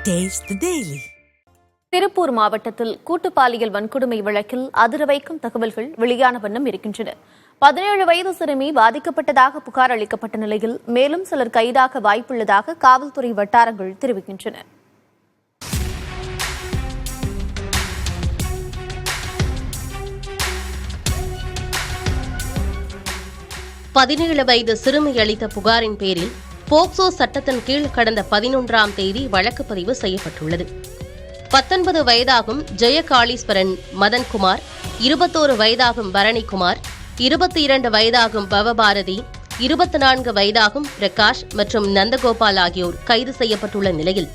Taste the Daily. Tiruppur மாவட்டத்தில் கூட்டு பாலியல் வன்கொடுமை வழக்கில் அதிர வைக்கும் தகவல்கள் வெளியான வண்ணம் இருக்கின்றன. 17 வயது சிறுமி பாதிக்கப்பட்டதாக புகார் அளிக்கப்பட்ட நிலையில் மேலும் சிலர் கைதாக வாய்ப்புள்ளதாக காவல்துறை வட்டாரங்கள் தெரிவிக்கின்றன. வயது சிறுமி அளித்த புகாரின் பேரில் போக்சோ சட்டத்தின் கீழ் கடந்த 11ஆம் தேதி வழக்கு பதிவு செய்யப்பட்டுள்ளது. 19 வயதாகும் ஜெயகாளீஸ்வரன் மதன்குமார், 21 வயதாகும் பரணிக்குமார், 22 வயதாகும் பவபாரதி, 24 வயதாகும் பிரகாஷ் மற்றும் நந்தகோபால் ஆகியோர் கைது செய்யப்பட்டுள்ள நிலையில்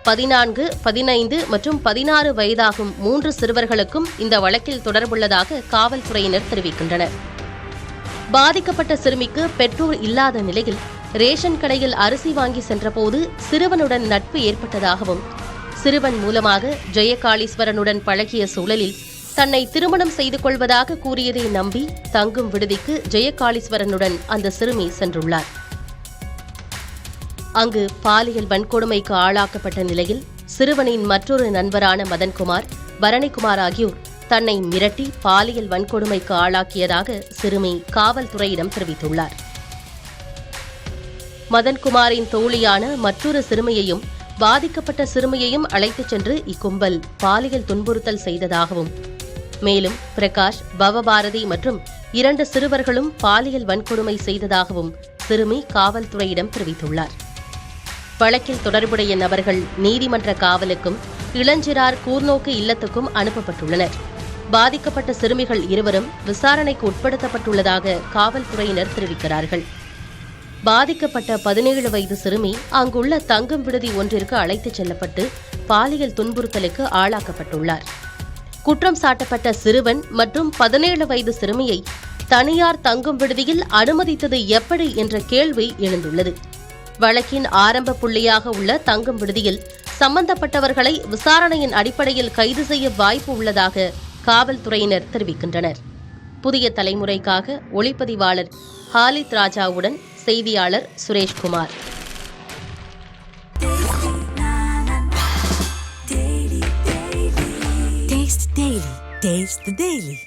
14, 15 மற்றும் 16 வயதாகும் 3 சிறுவர்களுக்கும் இந்த வழக்கில் தொடர்புள்ளதாக காவல்துறையினர் தெரிவிக்கின்றனர். பாதிக்கப்பட்ட சிறுமிக்கு பெற்றோர் இல்லாத நிலையில் ரேஷன் கடையில் அரிசி வாங்கி சென்றபோது சிறுவனுடன் நட்பு ஏற்பட்டதாகவும், சிறுவன் மூலமாக ஜெயகாளீஸ்வரனுடன் பழகிய சூழலில் தன்னை திருமணம் செய்து கொள்வதாக கூறியதை நம்பி தங்கும் விடுதிக்கு ஜெயகாளீஸ்வரனுடன் அந்த சிறுமி சென்றுள்ளார். அங்கு பாலியல் வன்கொடுமைக்கு ஆளாக்கப்பட்ட நிலையில் சிறுவனின் மற்றொரு நண்பரான மதன்குமார், பரணிக்குமார் ஆகியோர் தன்னை மிரட்டி பாலியல் வன்கொடுமைக்கு ஆளாக்கியதாக சிறுமி காவல்துறையிடம் தெரிவித்துள்ளார். மதன்குமாரின் தோழியான மற்றொரு சிறுமியையும் பாதிக்கப்பட்ட சிறுமியையும் அழைத்துச் சென்று இக்கும்பல் பாலியல் துன்புறுத்தல் செய்ததாகவும், மேலும் பிரகாஷ், பவபாரதி மற்றும் 2 சிறுவர்களும் பாலியல் வன்கொடுமை செய்ததாகவும் சிறுமி காவல்துறையிடம் தெரிவித்துள்ளார். வழக்கில் தொடர்புடைய நபர்கள் நீதிமன்ற காவலுக்கும் இளஞ்சிறார் கூர்நோக்கு இல்லத்துக்கும் அனுப்பப்பட்டுள்ளனர். பாதிக்கப்பட்ட சிறுமிகள் இருவரும் விசாரணைக்கு உட்படுத்தப்பட்டுள்ளதாக காவல்துறையினர் தெரிவிக்கிறார்கள். பாதிக்கப்பட்ட 17 வயது சிறுமி அங்குள்ள தங்கும் விடுதி ஒன்றிற்கு அழைத்துச் செல்லப்பட்டு பாலியல் துன்புறுத்தலுக்கு ஆளாக்கப்பட்டுள்ளார். குற்றம் சாட்டப்பட்ட சிறுவன் மற்றும் 17 வயது சிறுமியை தனியார் தங்கும் விடுதியில் அனுமதித்தது எப்படி என்ற கேள்வி எழுந்துள்ளது. வழக்கின் ஆரம்ப புள்ளியாக உள்ள தங்கும் விடுதியில் சம்பந்தப்பட்டவர்களை விசாரணையின் அடிப்படையில் கைது செய்ய வாய்ப்பு உள்ளதாக காவல்துறையினர் தெரிவிக்கின்றனர். புதிய தலைமுறைக்காக ஒளிப்பதிவாளர் ஹாலித் ராஜாவுடன் செய்தியாளர் சுரேஷ்குமார். Taste the Daily.